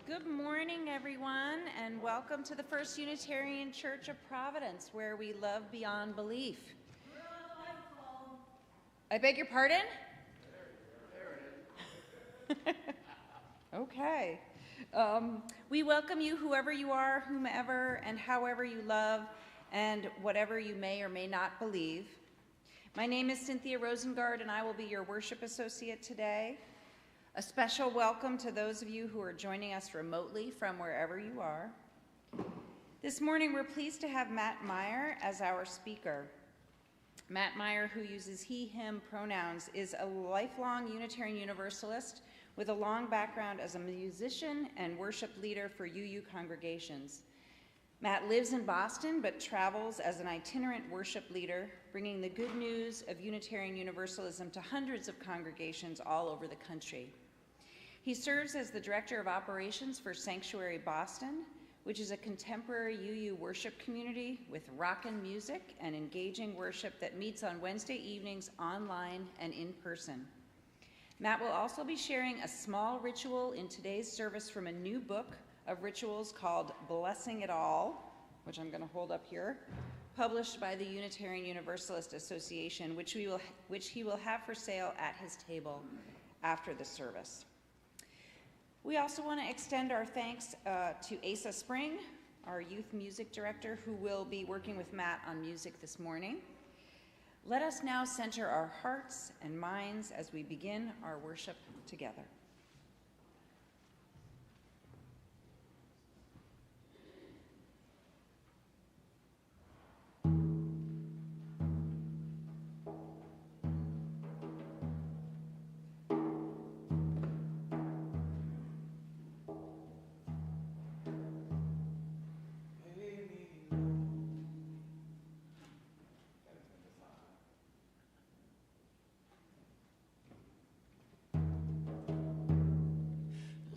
Good morning, everyone, and welcome to the First Unitarian Church of Providence, where we love beyond belief. I beg your pardon? Okay. We welcome you, whoever you are, whomever, and however you love, and whatever you may or may not believe. My name is Cynthia Rosengard, and I will be your worship associate today. A special welcome to those of you who are joining us remotely from wherever you are. This morning, we're pleased to have Matt Meyer as our speaker. Matt Meyer, who uses he, him pronouns, is a lifelong Unitarian Universalist with a long background as a musician and worship leader for UU congregations. Matt lives in Boston, but travels as an itinerant worship leader, bringing the good news of Unitarian Universalism to hundreds of congregations all over the country. He serves as the Director of Operations for Sanctuary Boston, which is a contemporary UU worship community with rockin' music and engaging worship that meets on Wednesday evenings online and in person. Matt will also be sharing a small ritual in today's service from a new book of rituals called Blessing It All, which I'm going to hold up here, published by the Unitarian Universalist Association, which he will have for sale at his table after the service. We also want to extend our thanks to Asa Spring, our youth music director, who will be working with Matt on music this morning. Let us now center our hearts and minds as we begin our worship together.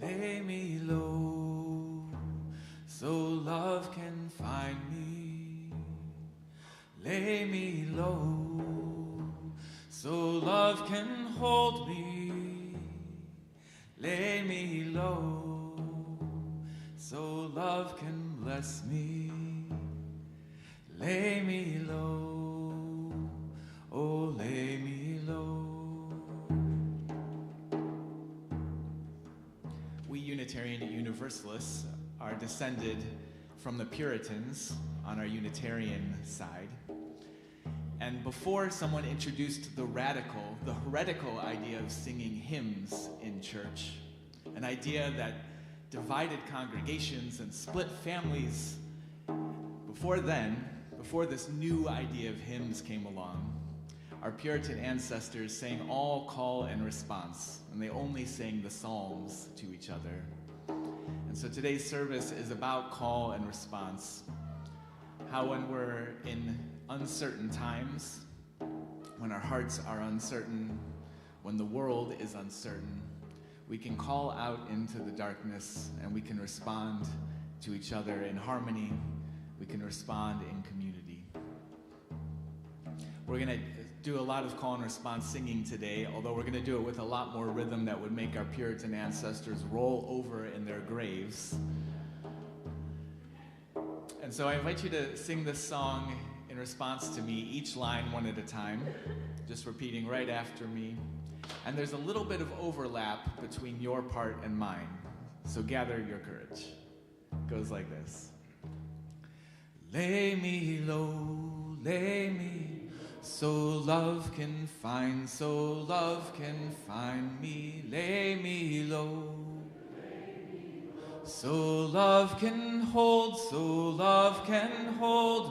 Lay me low, so love can find me. Lay me low, so love can hold me. Lay me low, so love can bless me. Lay me low, oh lay me low. We Unitarian Universalists are descended from the Puritans on our Unitarian side. And before someone introduced the heretical idea of singing hymns in church, an idea that divided congregations and split families, before this new idea of hymns came along, our Puritan ancestors sang all call and response, and they only sang the psalms to each other. And so today's service is about call and response. How when we're in uncertain times, when our hearts are uncertain, when the world is uncertain, we can call out into the darkness and we can respond to each other in harmony. We can respond in community. We're going to do a lot of call and response singing today, although we're going to do it with a lot more rhythm that would make our Puritan ancestors roll over in their graves. And so I invite you to sing this song in response to me, each line one at a time, just repeating right after me. And there's a little bit of overlap between your part and mine, so gather your courage. It goes like this. Lay me low, lay me so love can find me. Lay me low, so love can hold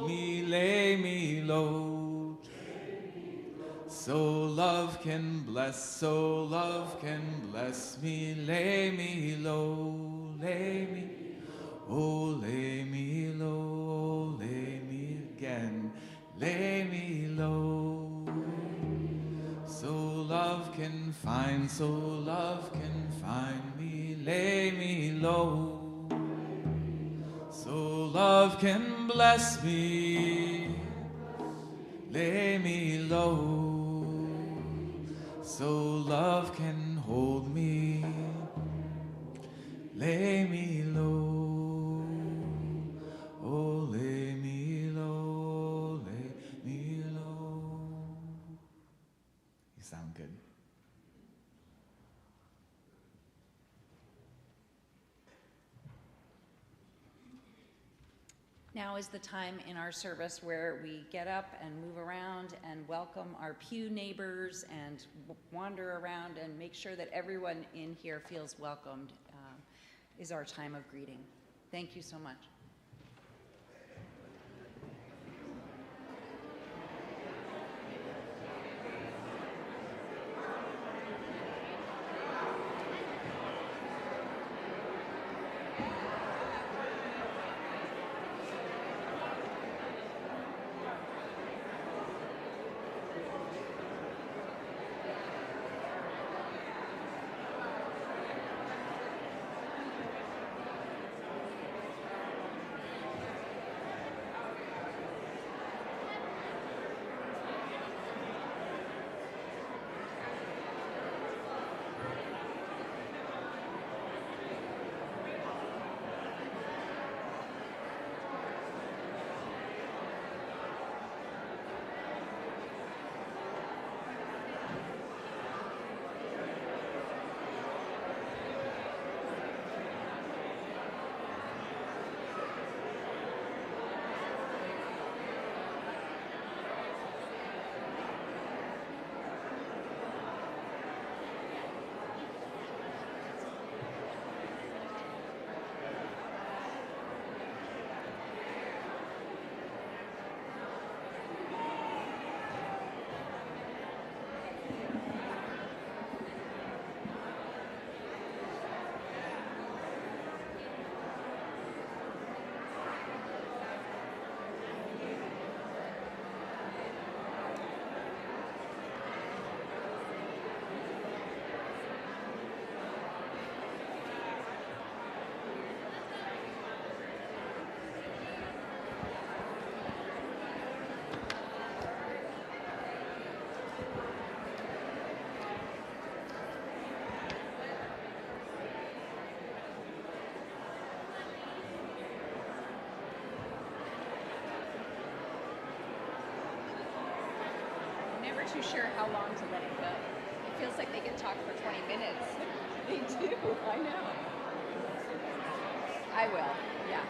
me. Lay me low, so love can bless me. Lay me low, lay me, oh lay me low, lay me again. Lay me low, so love can find me. Lay me low, so love can bless me. Lay me low, so love can hold me. lay me low. Oh, lay me low, lay me low. You sound good. Now is the time in our service where we get up and move around and welcome our pew neighbors and wander around and make sure that everyone in here feels welcomed, is our time of greeting. Thank you so much. Too sure how long to let it go. It feels like they can talk for 20 minutes. They do, I know. I will, yeah.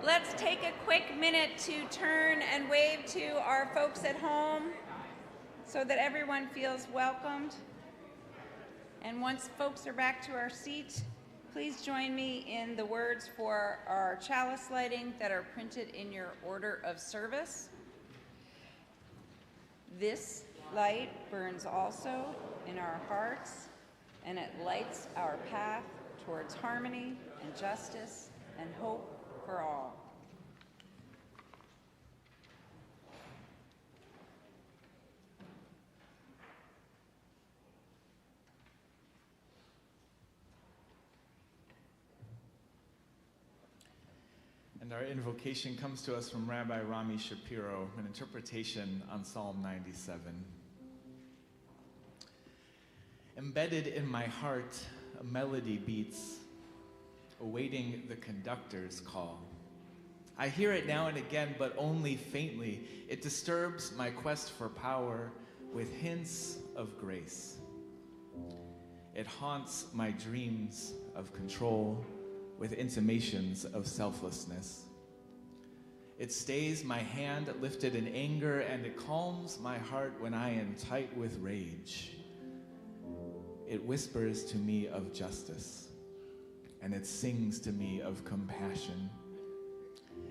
Let's take a quick minute to turn and wave to our folks at home so that everyone feels welcomed. And once folks are back to our seat, please join me in the words for our chalice lighting that are printed in your order of service. This light burns also in our hearts, and it lights our path towards harmony and justice and hope for all. And our invocation comes to us from Rabbi Rami Shapiro, an interpretation on Psalm 97. Embedded in my heart, a melody beats, awaiting the conductor's call. I hear it now and again, but only faintly. It disturbs my quest for power with hints of grace. It haunts my dreams of control with intimations of selflessness. It stays my hand lifted in anger, and it calms my heart when I am tight with rage. It whispers to me of justice, and it sings to me of compassion.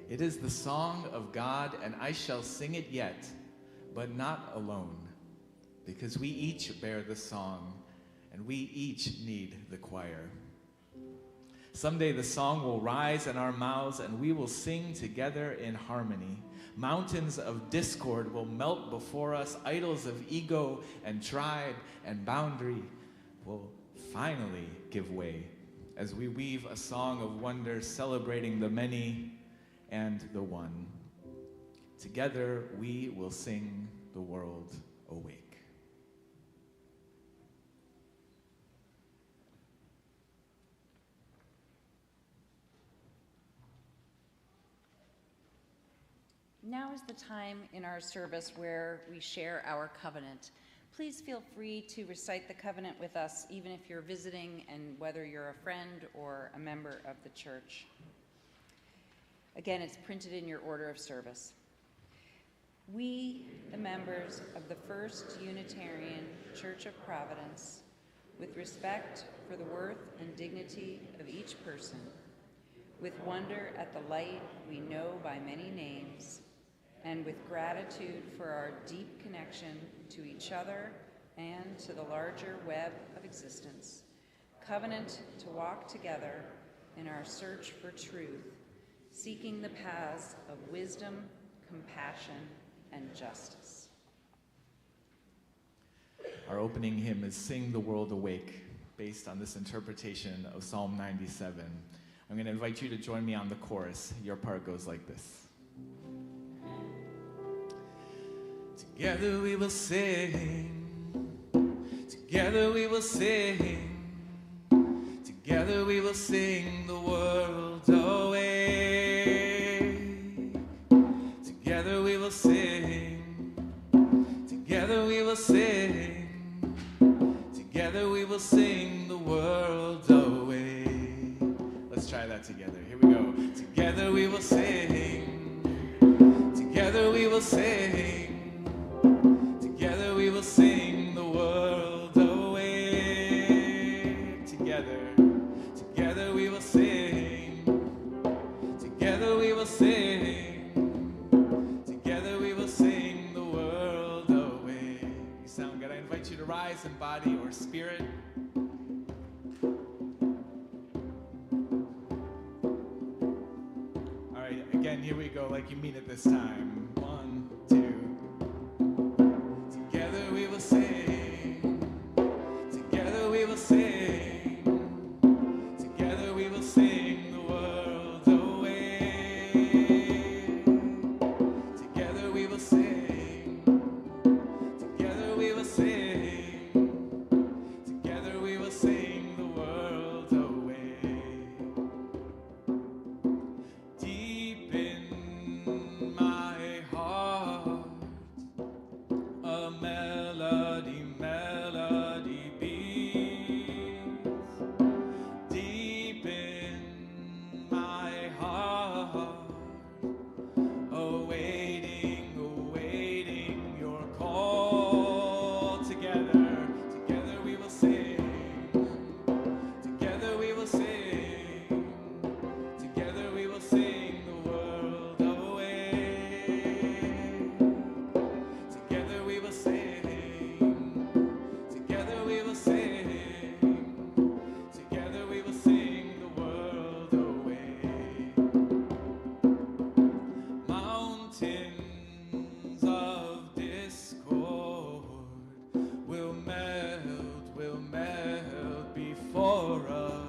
It is the song of God, and I shall sing it yet, but not alone, because we each bear the song, and we each need the choir. Someday the song will rise in our mouths, and we will sing together in harmony. Mountains of discord will melt before us. Idols of ego and tribe and boundary will finally give way. as we weave a song of wonder celebrating the many and the one. Together we will sing the world awake. Now is the time in our service where we share our covenant. Please feel free to recite the covenant with us, even if you're visiting and whether you're a friend or a member of the church. Again, it's printed in your order of service. We, the members of the First Unitarian Church of Providence, with respect for the worth and dignity of each person, with wonder at the light we know by many names, and with gratitude for our deep connection to each other and to the larger web of existence, covenant to walk together in our search for truth, seeking the paths of wisdom, compassion, and justice. Our opening hymn is Sing the World Awake, based on this interpretation of Psalm 97. I'm going to invite you to join me on the chorus. Your part goes like this. Together we will sing, together we will sing, together we will sing the world awake. Together we will sing, together we will sing, together we will sing the world awake. Let's try that together. Here we go. Together we will sing, together we will sing, together we will sing the world awake. Together, together we will sing, together we will sing, together we will sing the world awake. You sound good. I invite you to rise in body or spirit. All right, again, here we go, like you mean it this time. 1, 2. Together we will sing, together we will sing, together we will sing the world away. Together we will sing, together we will sing, together we will sing the world away. Deep in my heart, a melody, melody beats. Deep in my heart, awaiting, awaiting your call. Together, together we will sing, together we will sing, together we will sing the world away. Together we will sing, together we will sing, together we will sing the world away. Mountains of discord will melt before us.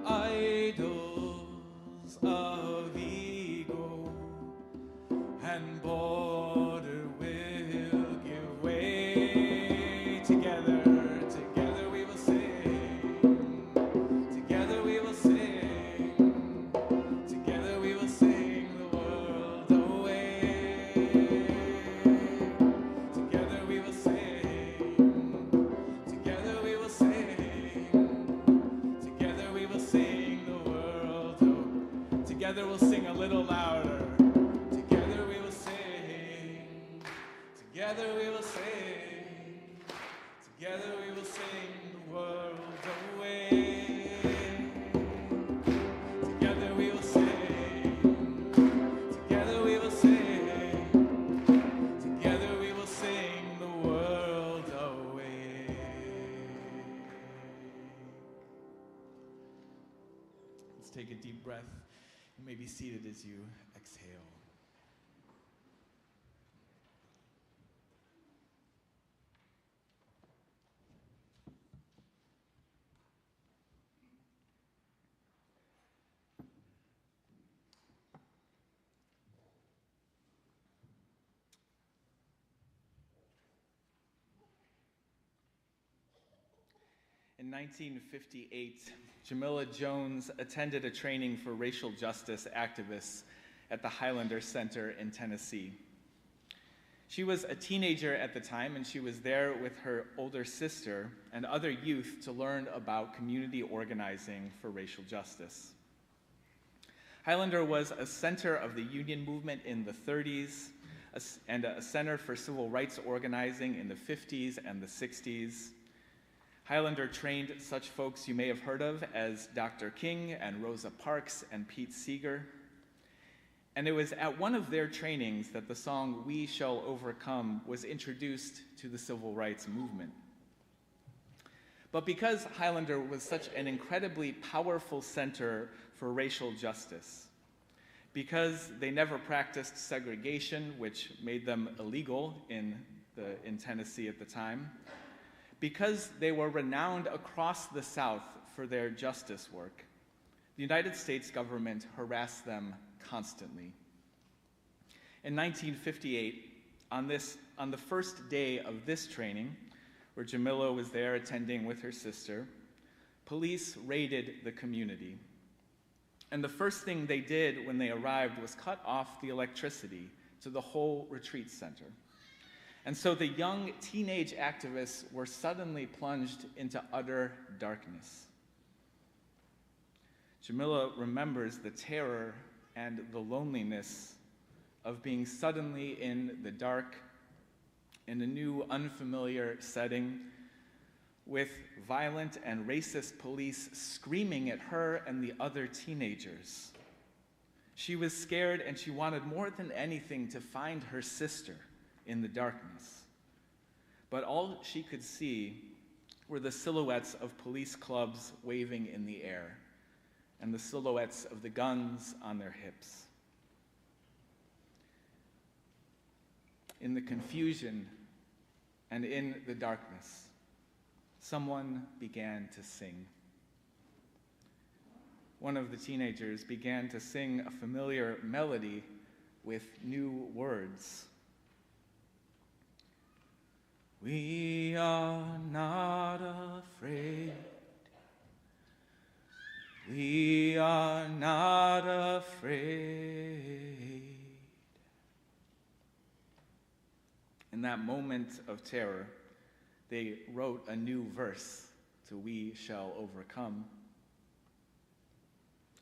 Idols of ego and border will give way. Together, together we will sing, together we will sing, together we will sing the world away. Together we will sing, together we will sing, together we will sing the world away. Together we'll sing a little louder. Together we will sing, together we will sing, together we will sing the world away. Together we will sing, together we will sing, together we will sing the world away. Let's take a deep breath. You may be seated as you exhale. In 1958, Jamila Jones attended a training for racial justice activists at the Highlander Center in Tennessee. She was a teenager at the time, and she was there with her older sister and other youth to learn about community organizing for racial justice. Highlander was a center of the union movement in the 30s and a center for civil rights organizing in the 50s and the 60s. Highlander trained such folks you may have heard of as Dr. King and Rosa Parks and Pete Seeger. And it was at one of their trainings that the song "We Shall Overcome" was introduced to the civil rights movement. But because Highlander was such an incredibly powerful center for racial justice, because they never practiced segregation, which made them illegal in Tennessee at the time, because they were renowned across the South for their justice work, the United States government harassed them constantly. In 1958, on the first day of this training, where Jamila was there attending with her sister, police raided the community. And the first thing they did when they arrived was cut off the electricity to the whole retreat center. And so the young teenage activists were suddenly plunged into utter darkness. Jamila remembers the terror and the loneliness of being suddenly in the dark, in a new, unfamiliar setting, with violent and racist police screaming at her and the other teenagers. She was scared, and she wanted more than anything to find her sister in the darkness. But all she could see were the silhouettes of police clubs waving in the air, and the silhouettes of the guns on their hips. In the confusion and in the darkness, someone began to sing. One of the teenagers began to sing a familiar melody with new words. We are not afraid. We are not afraid. In that moment of terror, they wrote a new verse to "We Shall Overcome."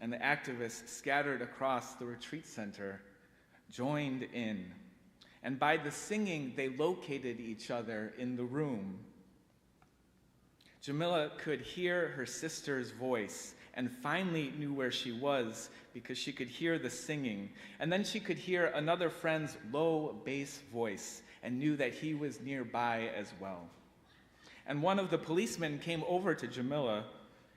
And the activists scattered across the retreat center joined in. And by the singing, they located each other in the room. Jamila could hear her sister's voice and finally knew where she was because she could hear the singing. And then she could hear another friend's low bass voice and knew that he was nearby as well. And one of the policemen came over to Jamila,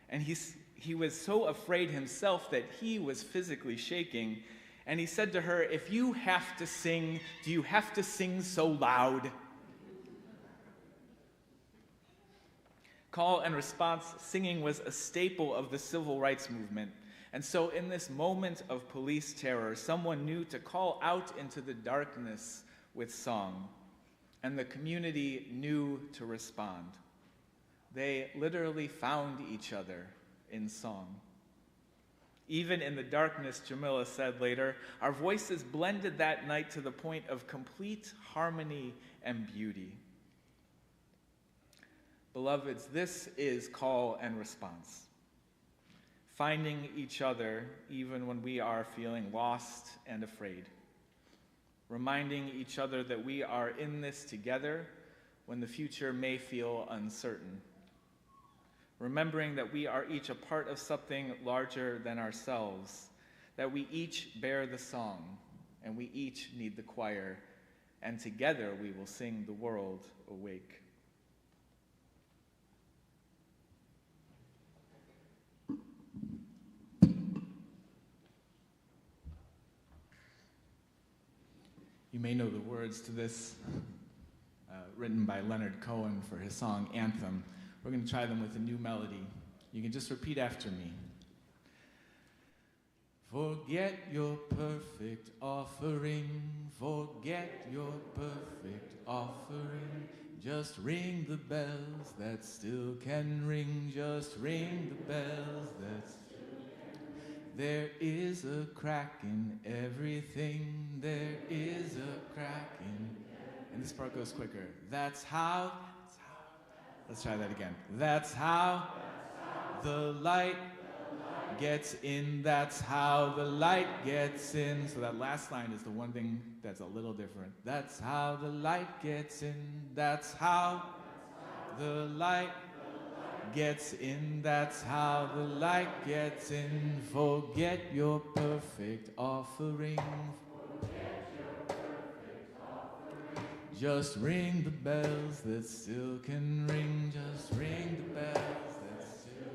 and he was so afraid himself that he was physically shaking. And he said to her, "If you have to sing, do you have to sing so loud?" Call and response singing was a staple of the civil rights movement. And so in this moment of police terror, someone knew to call out into the darkness with song. And the community knew to respond. They literally found each other in song. Even in the darkness, Jamila said later, our voices blended that night to the point of complete harmony and beauty. Beloveds, this is call and response. Finding each other even when we are feeling lost and afraid. Reminding each other that we are in this together when the future may feel uncertain. Remembering that we are each a part of something larger than ourselves, that we each bear the song, and we each need the choir, and together we will sing the world awake. You may know the words to this, written by Leonard Cohen for his song Anthem. We're going to try them with a new melody. You can just repeat after me. Forget your perfect offering, forget your perfect offering, Just ring the bells that still can ring. Just ring the bells that still can. There is a crack in everything. There is a crack in. And this part goes quicker. That's how. Let's try that again. That's how the light gets in. That's how the light gets in. So that last line is the one thing that's a little different. That's how the light gets in. That's how the light gets in. That's how the light gets in. Forget your perfect offering. Just ring the bells that still can ring. Just ring the bells that still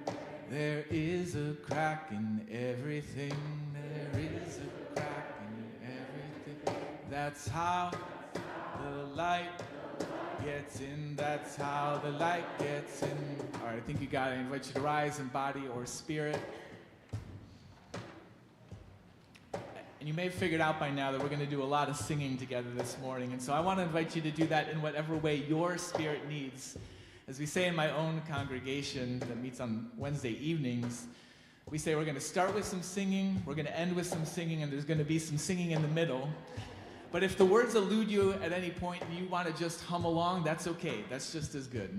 can ring. There is a crack in everything. There is a crack in everything. That's how the light gets in. That's how the light gets in. All right, I think you got it. I invite you to rise in body or spirit. And you may have figured out by now that we're going to do a lot of singing together this morning. And so I want to invite you to do that in whatever way your spirit needs. As we say in my own congregation that meets on Wednesday evenings, we say we're going to start with some singing, we're going to end with some singing, and there's going to be some singing in the middle. But if the words elude you at any point and you want to just hum along, that's okay. That's just as good.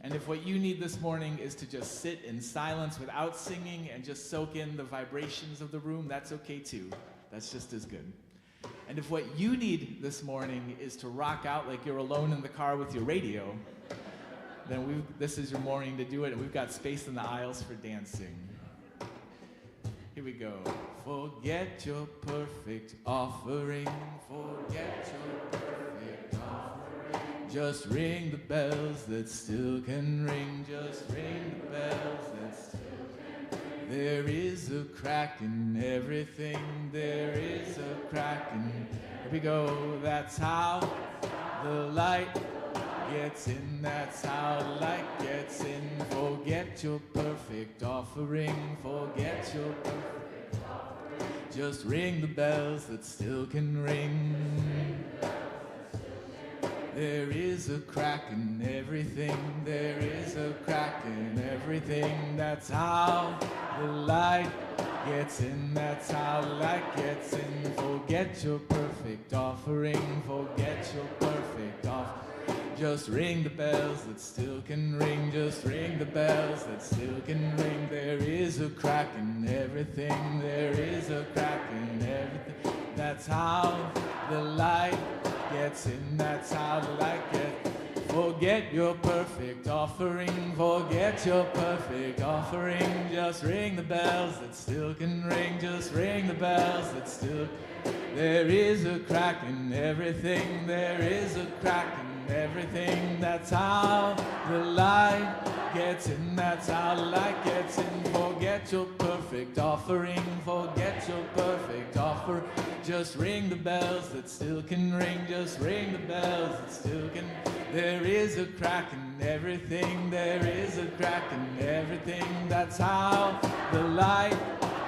And if what you need this morning is to just sit in silence without singing and just soak in the vibrations of the room, that's okay too. That's just as good. And if what you need this morning is to rock out like you're alone in the car with your radio, then this is your morning to do it, and we've got space in the aisles for dancing. Here we go. Forget your perfect offering. Forget your perfect offering. Just ring the bells that still can ring. Just ring the bells that still can ring. There is a crack in everything. There is a crack in. Here we go. That's how the light gets in. That's how the light gets in. Forget your perfect offering. Forget your perfect offering. Just ring the bells that still can ring. There is a crack in everything. There is a crack in everything. That's how the light gets in. That's how the light gets in. Forget your perfect offering. Forget your perfect offering. Just ring the bells that still can ring. Just ring the bells that still can ring. There is a crack in everything. There is a crack in everything. That's how the light gets in. That's how the light gets in. Forget your perfect offering. Forget your perfect offering. Just ring the bells that still can ring. Just ring the bells that still can ring. There is a crack in everything. There is a crack in everything. That's how the light gets in. That's how the light gets in. Forget your perfect offering. Forget your perfect offering. Just ring the bells that still can ring. Just ring the bells that still can. There is a crack in everything. There is a crack in everything. That's how the light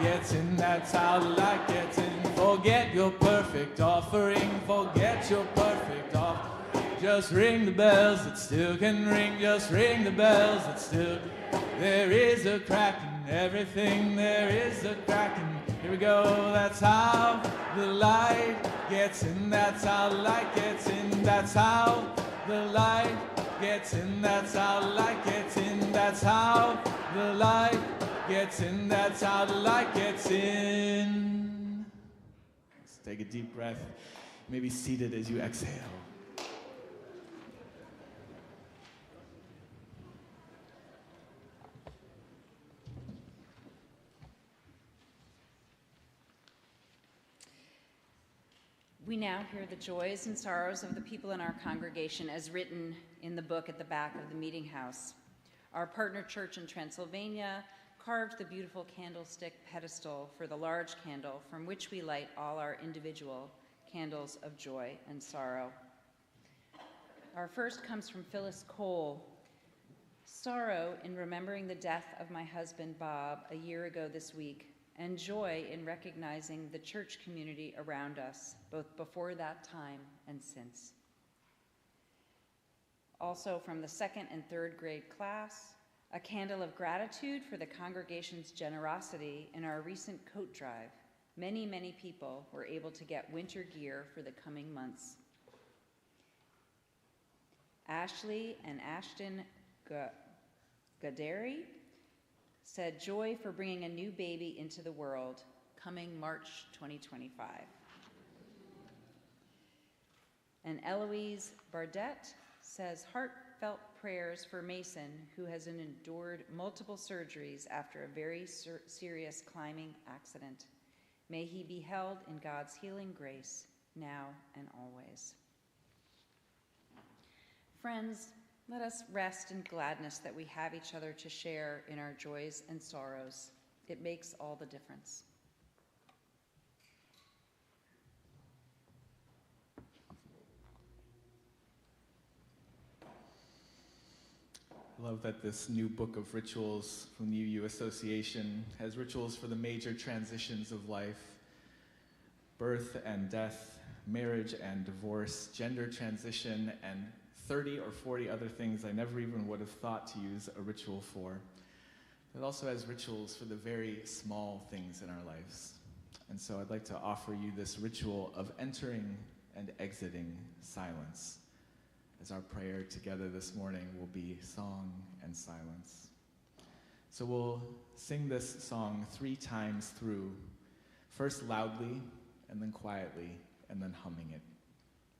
gets in. That's how the light gets in. Forget your perfect offering. Forget your perfect offering. Just ring the bells that still can ring. Just ring the bells that still. There is a crack in everything. There is a crack in. Here we go. That's how the light gets in. That's how the light gets in. That's how the light gets in. That's how the light gets in. That's how the light gets in. That's how the light gets in. Let's take a deep breath. You may be seated as you exhale. We now hear the joys and sorrows of the people in our congregation as written in the book at the back of the meeting house. Our partner church in Transylvania carved the beautiful candlestick pedestal for the large candle from which we light all our individual candles of joy and sorrow. Our first comes from Phyllis Cole. Sorrow in remembering the death of my husband, Bob, a year ago this week, and joy in recognizing the church community around us, both before that time and since. also from the 2nd and 3rd grade class, a candle of gratitude for the congregation's generosity in our recent coat drive. Many, many people were able to get winter gear for the coming months. Ashley and Ashton Gaderi said, joy for bringing a new baby into the world, coming March 2025. And Eloise Bardette says, heartfelt prayers for Mason, who has endured multiple surgeries after a very serious climbing accident. May he be held in God's healing grace, now and always. Friends, let us rest in gladness that we have each other to share in our joys and sorrows. It makes all the difference. I love that this new book of rituals from the UU Association has rituals for the major transitions of life: birth and death, marriage and divorce, gender transition, and 30 or 40 other things I never even would have thought to use a ritual for. It also has rituals for the very small things in our lives. And so I'd like to offer you this ritual of entering and exiting silence, as our prayer together this morning will be song and silence. So we'll sing this song 3 times through, first loudly, and then quietly, and then humming it.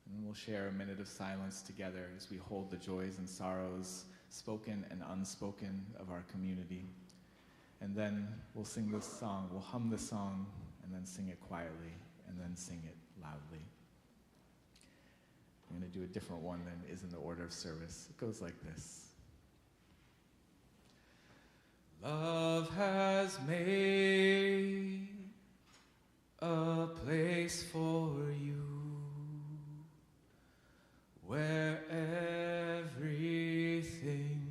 And we'll share a minute of silence together as we hold the joys and sorrows, spoken and unspoken, of our community. And then we'll sing this song, we'll hum the song, and then sing it quietly, and then sing it loudly. I'm going to do a different one than is in the order of service. It goes like this. Love has made a place for you where everything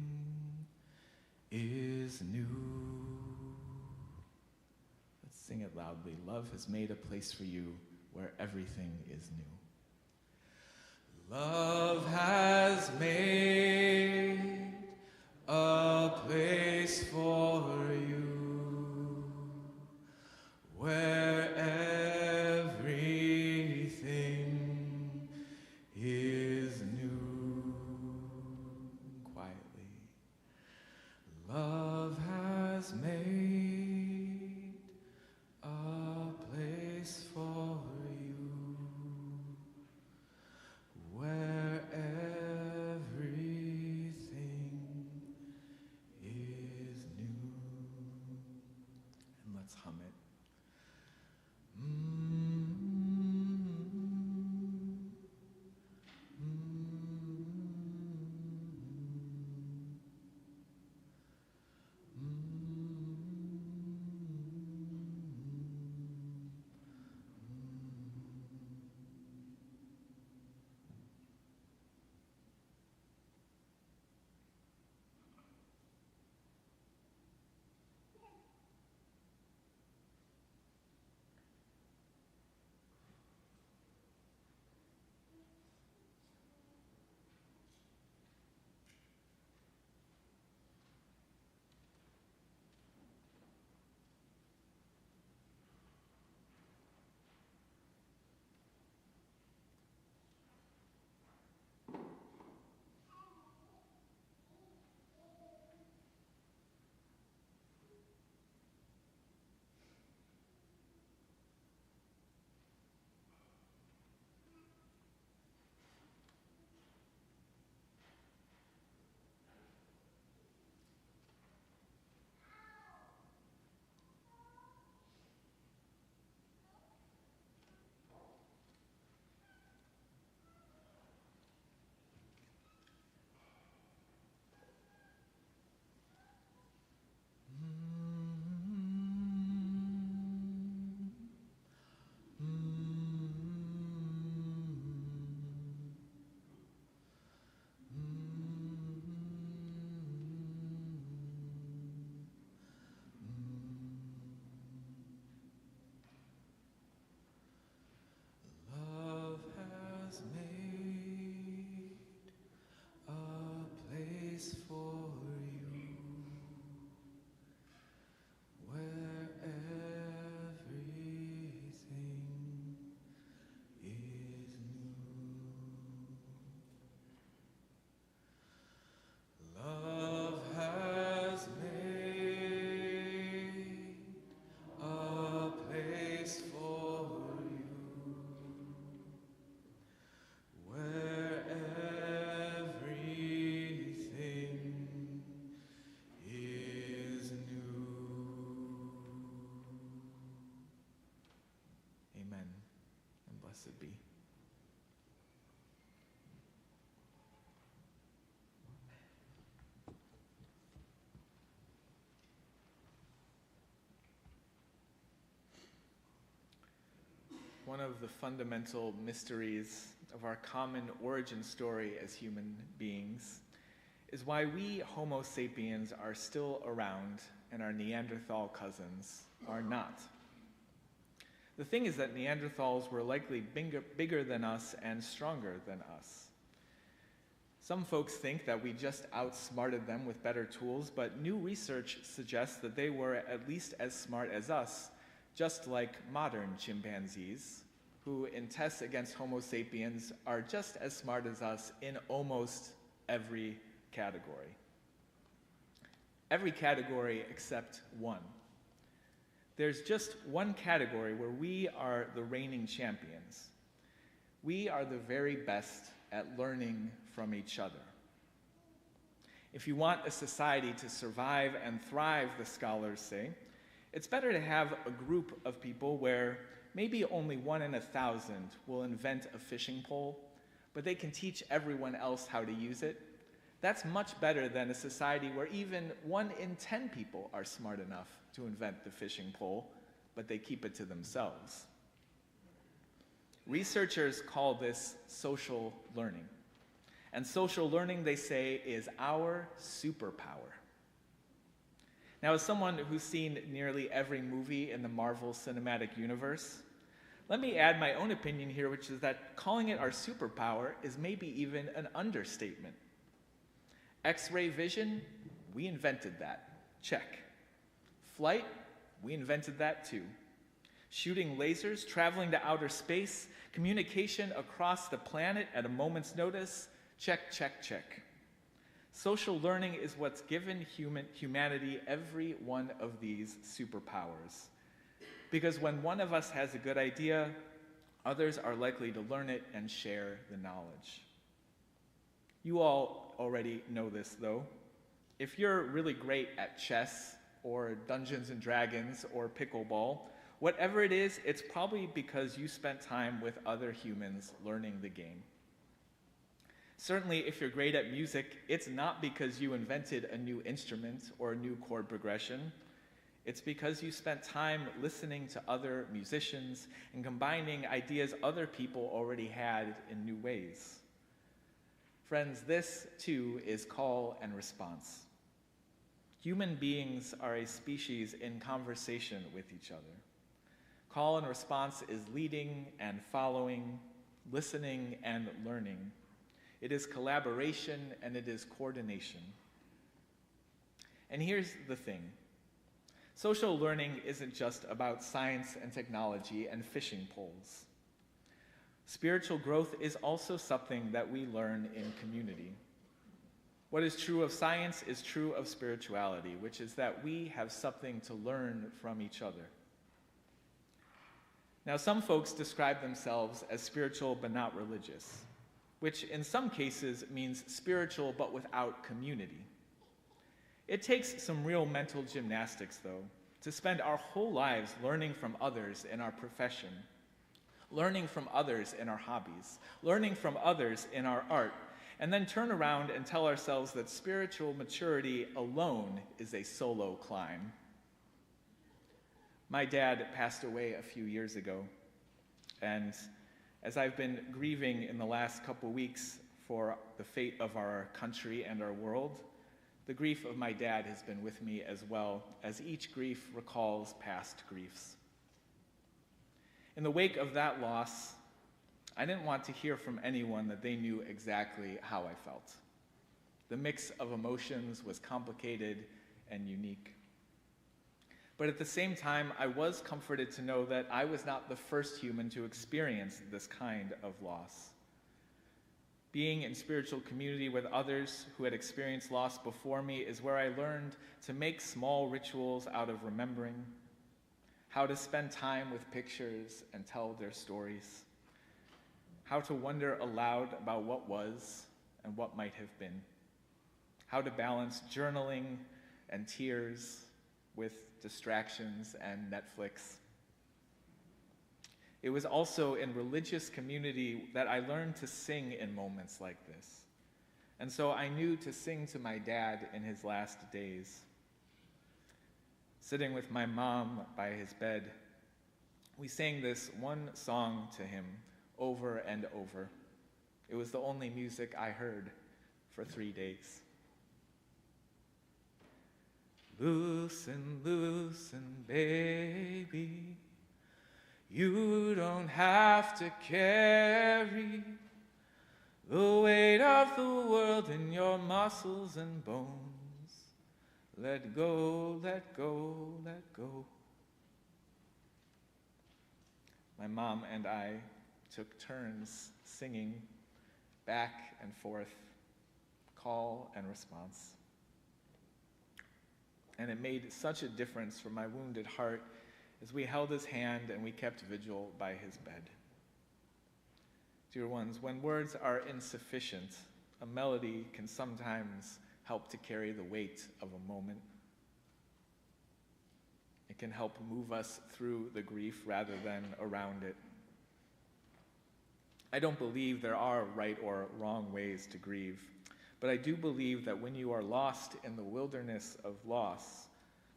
is new. Let's sing it loudly. Love has made a place for you where everything is new. Love has made a place for you where everything is new. Quietly. Love has made a place for you where everything is one of the fundamental mysteries of our common origin story as human beings is why we Homo sapiens are still around and our Neanderthal cousins are not. The thing is that Neanderthals were likely bigger than us and stronger than us. Some folks think that we just outsmarted them with better tools, but new research suggests that they were at least as smart as us, just like modern chimpanzees, who in tests against Homo sapiens are just as smart as us in almost every category. Every category except one. There's just one category where we are the reigning champions. We are the very best at learning from each other. If you want a society to survive and thrive, the scholars say, it's better to have a group of people where maybe only 1 in 1,000 will invent a fishing pole, but they can teach everyone else how to use it. That's much better than a society where even 1 in 10 people are smart enough to invent the fishing pole, but they keep it to themselves. Researchers call this social learning. And social learning, they say, is our superpower. Now, as someone who's seen nearly every movie in the Marvel Cinematic Universe, let me add my own opinion here, which is that calling it our superpower is maybe even an understatement. X-ray vision, we invented that. Check. Flight, we invented that too. Shooting lasers, traveling to outer space, communication across the planet at a moment's notice, check, check, check. Social learning is what's given humanity every one of these superpowers. Because when one of us has a good idea, others are likely to learn it and share the knowledge. You all already know this, though. If you're really great at chess, or Dungeons and Dragons, or pickleball, whatever it is, it's probably because you spent time with other humans learning the game. Certainly, if you're great at music, it's not because you invented a new instrument or a new chord progression. It's because you spent time listening to other musicians and combining ideas other people already had in new ways. Friends, this too is call and response. Human beings are a species in conversation with each other. Call and response is leading and following, listening and learning. It is collaboration and it is coordination. And here's the thing. Social learning isn't just about science and technology and fishing poles. Spiritual growth is also something that we learn in community. What is true of science is true of spirituality, which is that we have something to learn from each other. Now, some folks describe themselves as spiritual but not religious, which in some cases means spiritual but without community. It takes some real mental gymnastics, though, to spend our whole lives learning from others in our profession, learning from others in our hobbies, learning from others in our art, and then turn around and tell ourselves that spiritual maturity alone is a solo climb. My dad passed away a few years ago, and as I've been grieving in the last couple weeks for the fate of our country and our world, the grief of my dad has been with me as well, as each grief recalls past griefs. In the wake of that loss, I didn't want to hear from anyone that they knew exactly how I felt. The mix of emotions was complicated and unique. But at the same time, I was comforted to know that I was not the first human to experience this kind of loss. Being in spiritual community with others who had experienced loss before me is where I learned to make small rituals out of remembering, how to spend time with pictures and tell their stories, how to wonder aloud about what was and what might have been, how to balance journaling and tears with distractions and Netflix. It was also in religious community that I learned to sing in moments like this. And so I knew to sing to my dad in his last days. Sitting with my mom by his bed, We sang this one song to him over and over. It was the only music I heard for 3 days. Loosen, loosen, baby. You don't have to carry the weight of the world in your muscles and bones. Let go, let go, let go. My mom and I took turns singing back and forth, call and response. And it made such a difference for my wounded heart as we held his hand and we kept vigil by his bed. Dear ones, when words are insufficient, a melody can sometimes help to carry the weight of a moment. It can help move us through the grief rather than around it. I don't believe there are right or wrong ways to grieve, but I do believe that when you are lost in the wilderness of loss,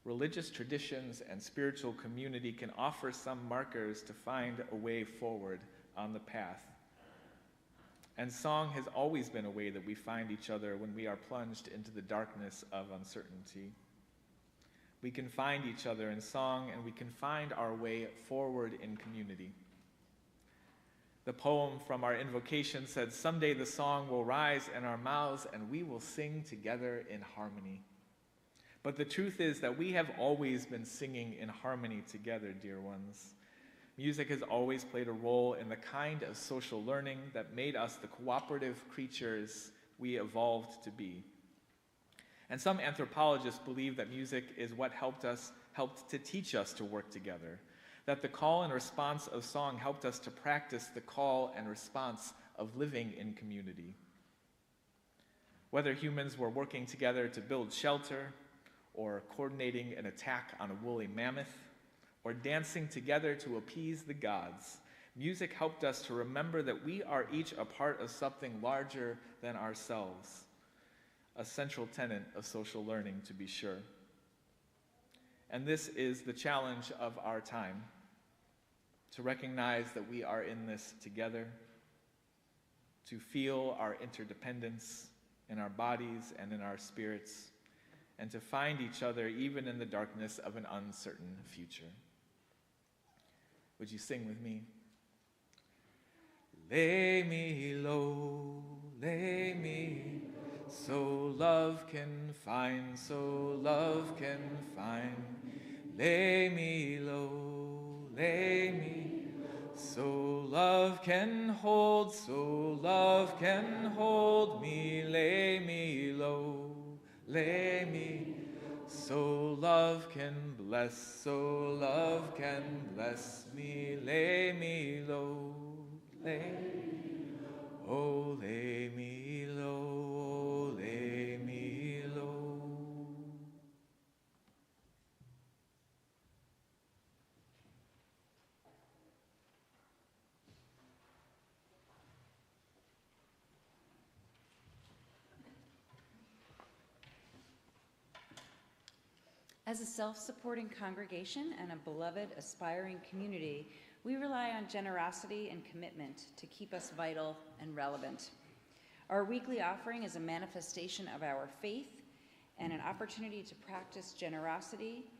religious traditions and spiritual community can offer some markers to find a way forward on the path. And song has always been a way that we find each other when we are plunged into the darkness of uncertainty. We can find each other in song, and we can find our way forward in community. The poem from our invocation said, "Someday the song will rise in our mouths, and we will sing together in harmony." But the truth is that we have always been singing in harmony together, dear ones. Music has always played a role in the kind of social learning that made us the cooperative creatures we evolved to be. And some anthropologists believe that music is what helped to teach us to work together, that the call and response of song helped us to practice the call and response of living in community. Whether humans were working together to build shelter, or coordinating an attack on a woolly mammoth, or dancing together to appease the gods, music helped us to remember that we are each a part of something larger than ourselves, a central tenet of social learning, to be sure. And this is the challenge of our time, to recognize that we are in this together, to feel our interdependence in our bodies and in our spirits, and to find each other even in the darkness of an uncertain future. Would you sing with me? Lay me low, lay me, so love can find, so love can find. Lay me low, lay me, so love can hold, so love can hold me. Lay me low, lay me, so love can bless, so love can bless me. Lay me low, lay me low, oh lay me low, oh lay me low. As a self-supporting congregation and a beloved, aspiring community, we rely on generosity and commitment to keep us vital and relevant. Our weekly offering is a manifestation of our faith and an opportunity to practice generosity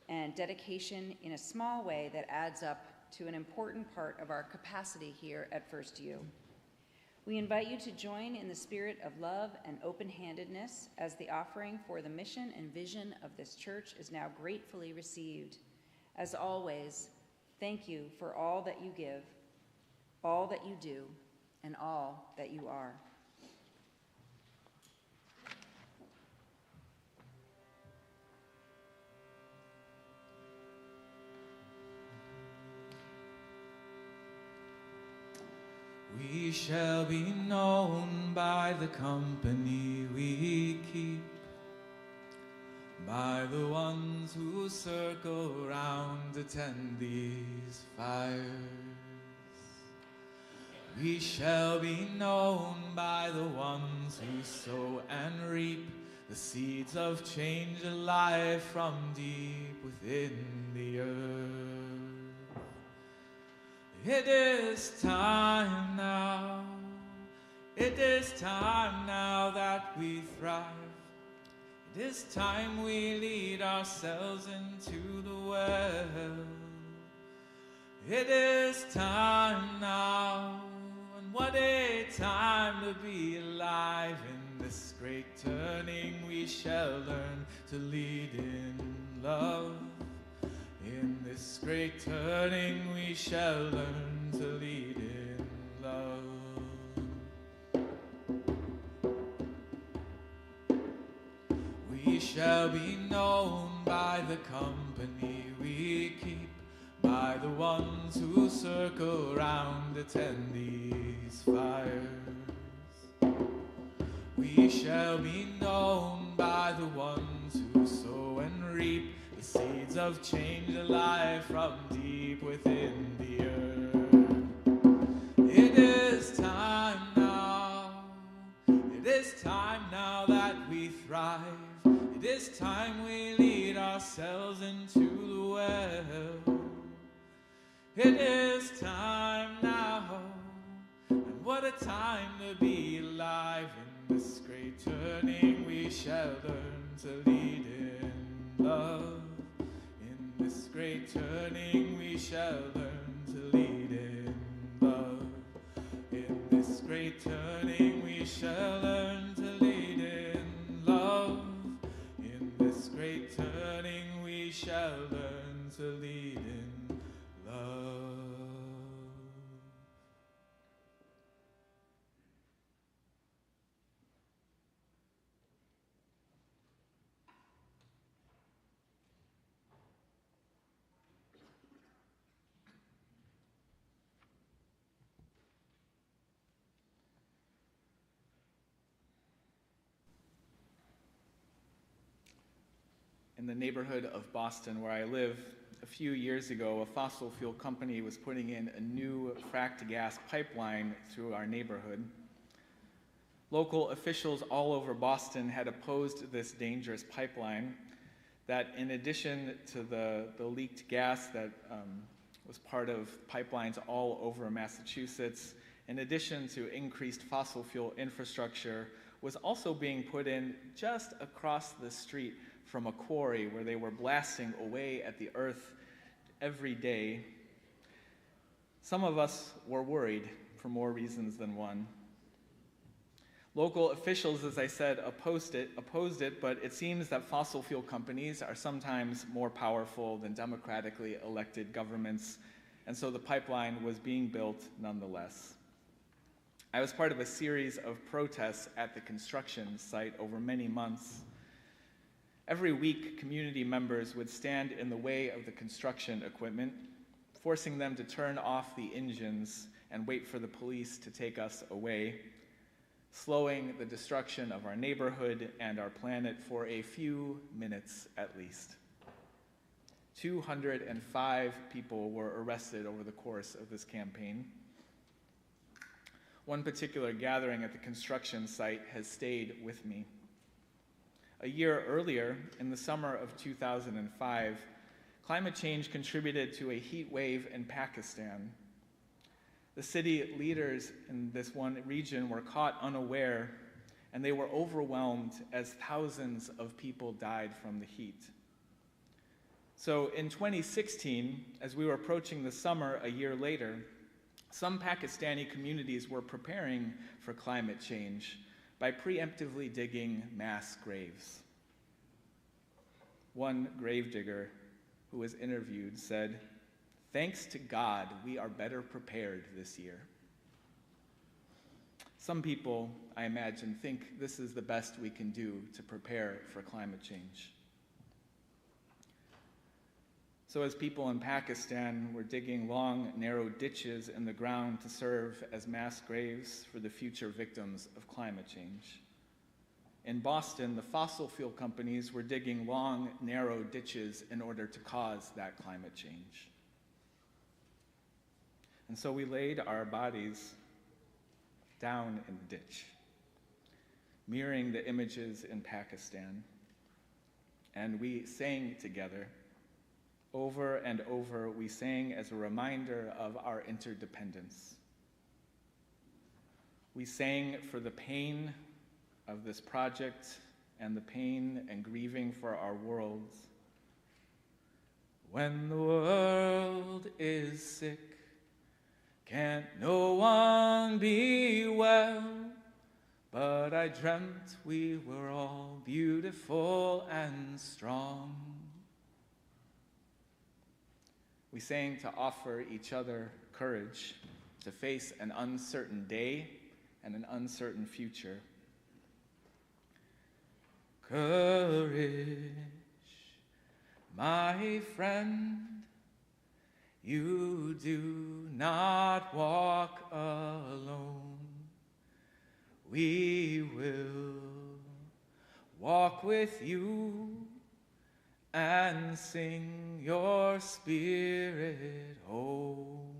and dedication in a small way that adds up to an important part of our capacity here at First U. We invite you to join in the spirit of love and open-handedness as the offering for the mission and vision of this church is now gratefully received. As always, thank you for all that you give, all that you do, and all that you are. We shall be known by the company we keep, by the ones who circle round, attend these fires. We shall be known by the ones who sow and reap the seeds of change alive from deep within the earth. It is time now. It is time now that we thrive. It is time we lead ourselves into the well. It is time now, and what a time to be alive. In this great turning we shall learn to lead in love. In this great turning we shall learn to lead in love. We shall be known by the company we keep, by the ones who circle round, attend these fires. We shall be known by the ones who sow and reap the seeds of change alive from deep within the earth. It is time now. It is time now that we thrive. It is time we lead ourselves into the well. It is time now, and what a time to be alive. In this great turning we shall learn to lead in love. In this great turning we shall learn to lead in love. In this great turning we shall learn to lead in love. In this great turning we shall learn to lead in love. In the neighborhood of Boston where I live, a few years ago, a fossil fuel company was putting in a new fracked gas pipeline through our neighborhood. Local officials all over Boston had opposed this dangerous pipeline that, in addition to the leaked gas that was part of pipelines all over Massachusetts, in addition to increased fossil fuel infrastructure, was also being put in just across the street from a quarry where they were blasting away at the earth every day. Some of us were worried for more reasons than one. Local officials, as I said, opposed it, but it seems that fossil fuel companies are sometimes more powerful than democratically elected governments, and so the pipeline was being built nonetheless. I was part of a series of protests at the construction site over many months. Every week, community members would stand in the way of the construction equipment, forcing them to turn off the engines and wait for the police to take us away, slowing the destruction of our neighborhood and our planet for a few minutes at least. 205 people were arrested over the course of this campaign. One particular gathering at the construction site has stayed with me. A year earlier, in the summer of 2005, climate change contributed to a heat wave in Pakistan. The city leaders in this one region were caught unaware, and they were overwhelmed as thousands of people died from the heat. So in 2016, as we were approaching the summer a year later, some Pakistani communities were preparing for climate change by preemptively digging mass graves. One gravedigger who was interviewed said, "Thanks to God, we are better prepared this year." Some people, I imagine, think this is the best we can do to prepare for climate change. So as people in Pakistan were digging long, narrow ditches in the ground to serve as mass graves for the future victims of climate change, in Boston, the fossil fuel companies were digging long, narrow ditches in order to cause that climate change. And so we laid our bodies down in the ditch, mirroring the images in Pakistan, and we sang together, Over and over, we sang as a reminder of our interdependence. We sang for the pain of this project and the pain and grieving for our worlds. When the world is sick, can't no one be well? But I dreamt we were all beautiful and strong. We sang to offer each other courage to face an uncertain day and an uncertain future. Courage, my friend, you do not walk alone. We will walk with you and sing your spirit home.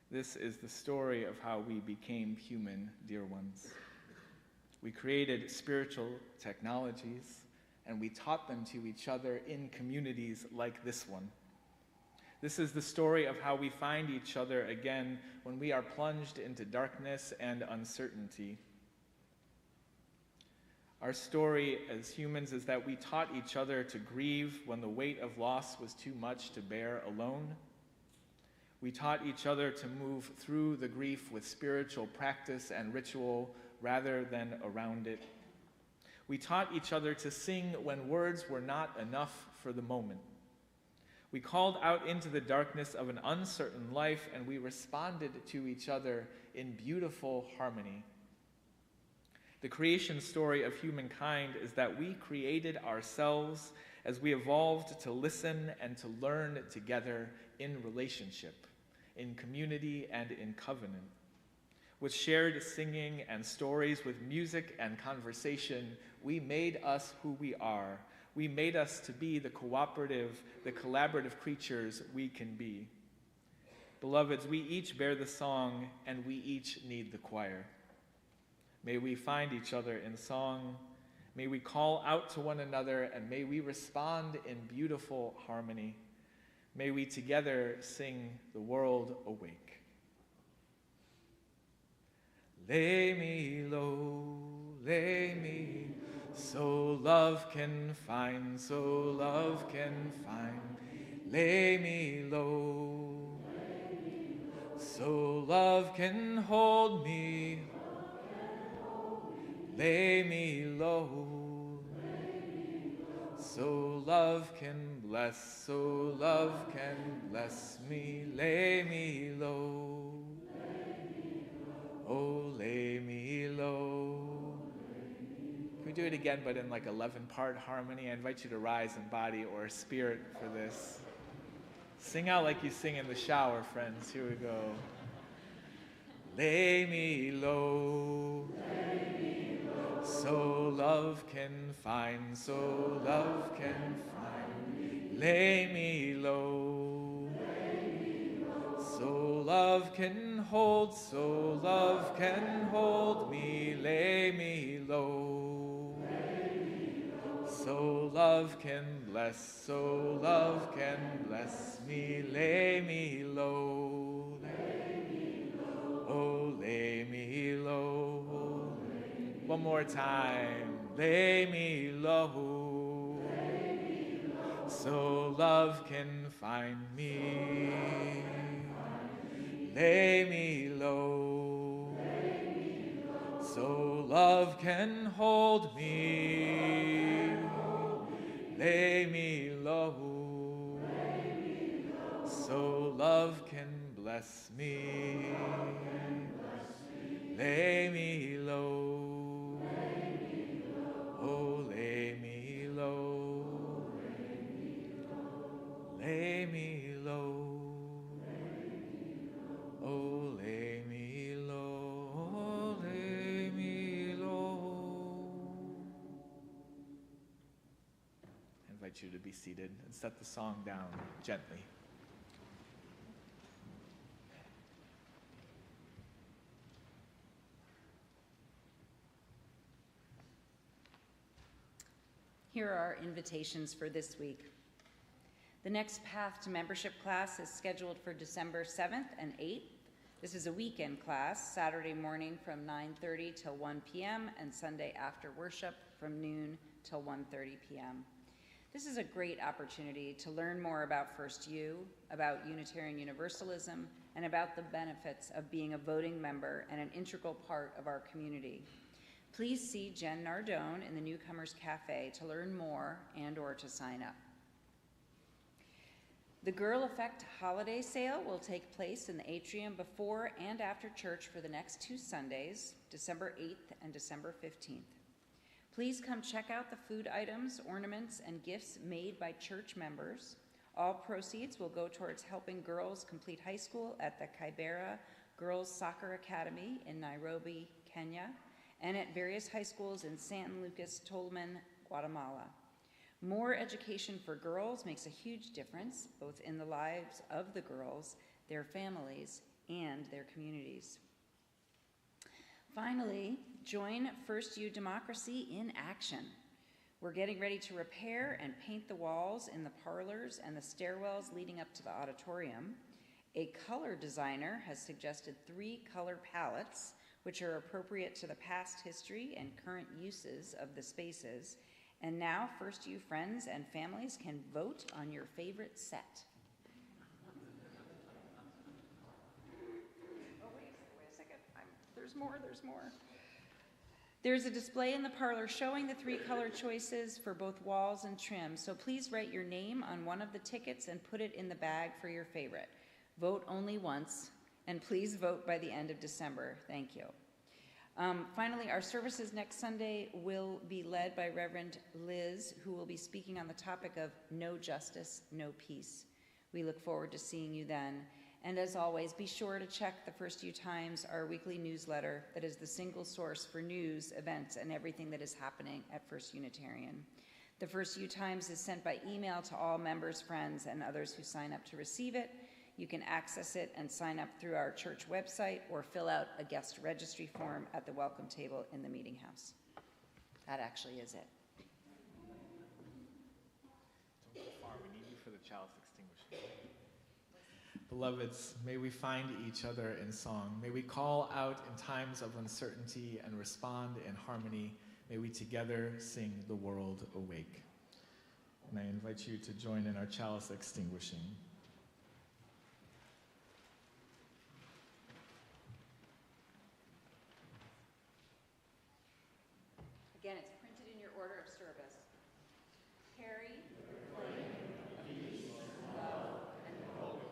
This is the story of how we became human, dear ones. We created spiritual technologies, and we taught them to each other in communities like this one. This is the story of how we find each other again when we are plunged into darkness and uncertainty. Our story as humans is that we taught each other to grieve when the weight of loss was too much to bear alone. We taught each other to move through the grief with spiritual practice and ritual rather than around it. We taught each other to sing when words were not enough for the moment. We called out into the darkness of an uncertain life, and we responded to each other in beautiful harmony. The creation story of humankind is that we created ourselves as we evolved to listen and to learn together in relationship, in community and in covenant. With shared singing and stories, with music and conversation, we made us who we are. We made us to be the cooperative, the collaborative creatures we can be. Beloveds, we each bear the song, and we each need the choir. May we find each other in song. May we call out to one another, and may we respond in beautiful harmony. May we together sing the world awake. Lay me low, lay me, so love can find, so love can find. Lay me low, so love can hold me. Lay me low, so love can bless, so love can bless me. Lay me low, oh, lay me low. Can we do it again, but in like 11-part harmony? I invite you to rise in body or spirit for this. Sing out like you sing in the shower, friends. Here we go. Lay me low, so love can find, so love can find. Lay me low, so love can hold, so love can hold me. Lay me low, so love can bless, so love can bless me. Lay me low, oh, lay me low. One more time. Lay me low, so love can find me. Lay me low, so love can hold me. Lay me low, so love can bless me. Lay me low, oh, lay me low. Lay me low, oh, lay me low, lay me low. I invite you to be seated and set the song down gently. Here are our invitations for this week. The next Path to Membership class is scheduled for December 7th and 8th. This is a weekend class, Saturday morning from 9:30 till 1 p.m. and Sunday after worship from noon till 1:30 p.m. This is a great opportunity to learn more about First U, about Unitarian Universalism, and about the benefits of being a voting member and an integral part of our community. Please see Jen Nardone in the Newcomers Cafe to learn more and/or to sign up. The Girl Effect Holiday Sale will take place in the atrium before and after church for the next 2 Sundays, December 8th and December 15th. Please come check out the food items, ornaments, and gifts made by church members. All proceeds will go towards helping girls complete high school at the Kibera Girls Soccer Academy in Nairobi, Kenya, and at various high schools in San Lucas, Tolman, Guatemala. More education for girls makes a huge difference, both in the lives of the girls, their families, and their communities. Finally, join First U Democracy in action. We're getting ready to repair and paint the walls in the parlors and the stairwells leading up to the auditorium. A color designer has suggested 3 color palettes, which are appropriate to the past history and current uses of the spaces. And now First U friends and families can vote on your favorite set. Oh, wait a second. There's more. There's a display in the parlor showing the 3 color choices for both walls and trim. So please write your name on one of the tickets and put it in the bag for your favorite. Vote only once, and please vote by the end of December. Thank you. Finally, our services next Sunday will be led by Reverend Liz, who will be speaking on the topic of no justice, no peace. We look forward to seeing you then. And as always, be sure to check the First U Times, our weekly newsletter that is the single source for news, events, and everything that is happening at First Unitarian. The First U Times is sent by email to all members, friends, and others who sign up to receive it. You can access it and sign up through our church website or fill out a guest registry form at the welcome table in the meeting house. That actually is it. Don't go far. We need you for the chalice extinguishing. Beloveds, may we find each other in song. May we call out in times of uncertainty and respond in harmony. May we together sing the world awake. And I invite you to join in our chalice extinguishing. Again, it's printed in your order of service. Carry the flame of peace, love, and hope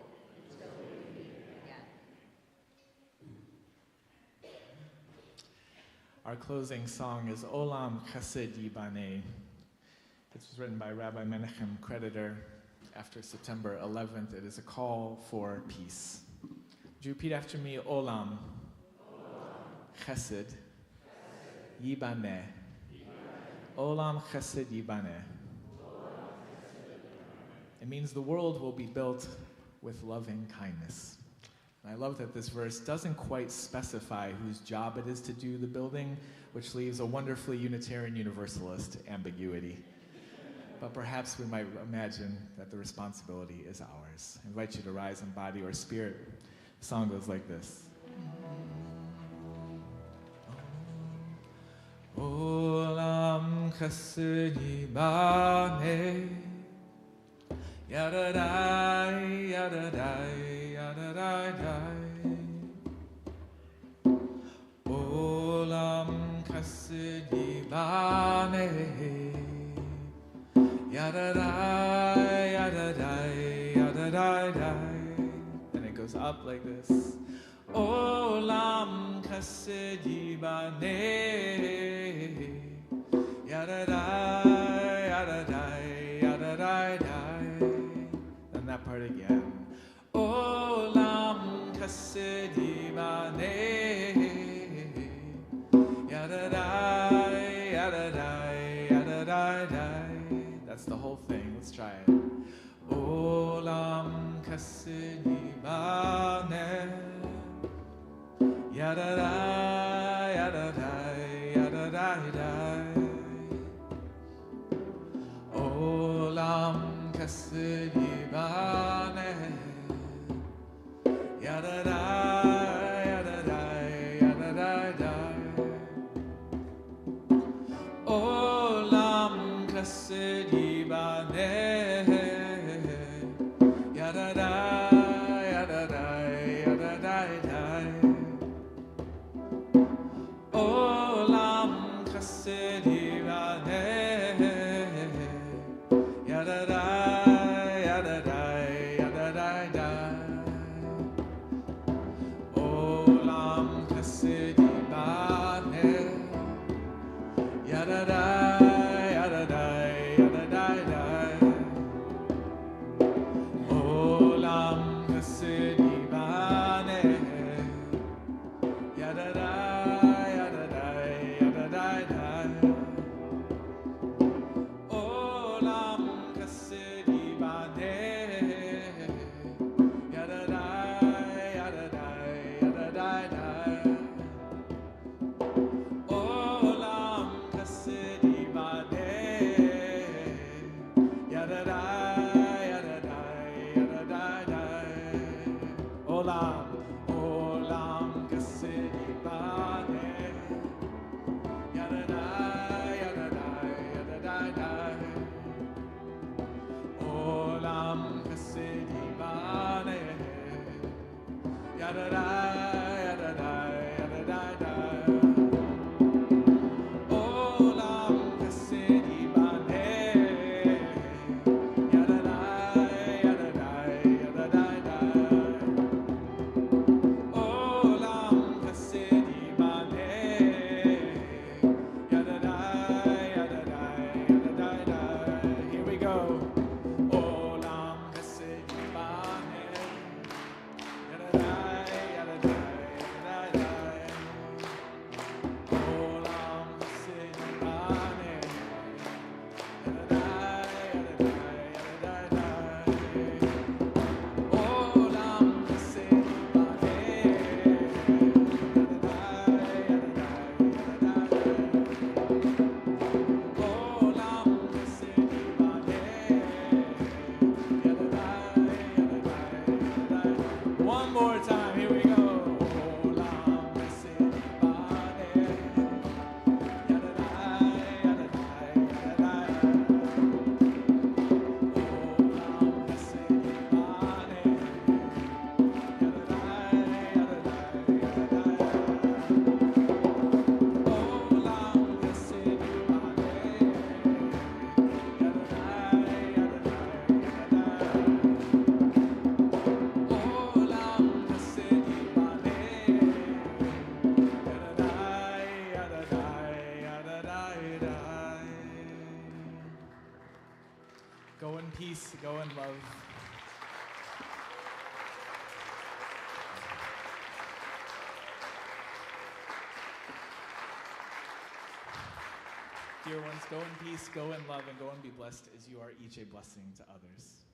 until we meet again. Our closing song is Olam Chesed Yibaneh. This was written by Rabbi Menachem Creditor after September 11th. It is a call for peace. Would you repeat after me? Olam Chesed Yibaneh. Olam Chesed Yibaneh. It means the world will be built with loving kindness. And I love that this verse doesn't quite specify whose job it is to do the building, which leaves a wonderfully Unitarian Universalist ambiguity. But perhaps we might imagine that the responsibility is ours. I invite you to rise in body or spirit. The song goes like this. Olam chesed yibaneh, yadadai, yadadai, yadadai. Olam chesed yibaneh, yadadai, yadadai, yadadai. And it goes up like this. Olam chesed yibaneh, yadadai, yadadai, yadadai. And that part again. Olam chesed yibaneh, yadadai, yadadai, yadadai. That's the whole thing. Let's try it. Olam chesed yibaneh, yadadai, yadadai, yadadai. chesed yibane. Yadadai, yadadai, yadadai. Olam chesed yibane. Yadadai, yadadai, yadadai. Olam chesed yibane. Yadadai, yadadai, yadadai. Olam chesed yibane. Yadadai, yadadai, yadadai. Olam chesed yibane. Yadadai, yadadai, yadadai. Olam chesed yibane. Yadadai, yadadai, yadadai. Olam chesed yibane. Yadadai, yadadai, yadadai. Olam, olam chesed yibane. Yadadai, yadadai, yadadai. Olam chesed yibane. Yadadai, yadadai, yadadai. Olam chesed yibane. Yadadai, yadadai, yadadai. Olam chesed yibane. Yadadai, yadadai, yadadai. Here we go. Olam chesed yibane. Yadadai, yadadai, yadadai. Olam chesed yibane. Yadadai, yadadai, yadadai. Olam chesed yibane. Yadadai, yadadai. One more time, here we go. Olam chesed yibane. Yadadai, yadadai, yadadai. Olam chesed yibane. Yadadai, yadadai, yadadai. Olam chesed yibane. Yadadai, yadadai, yadadai. Olam chesed yibane. Yadadai, yadadai, yadadai. Go in peace, go in love. Dear ones, go in peace, go in love, and go and be blessed as you are each a blessing to others.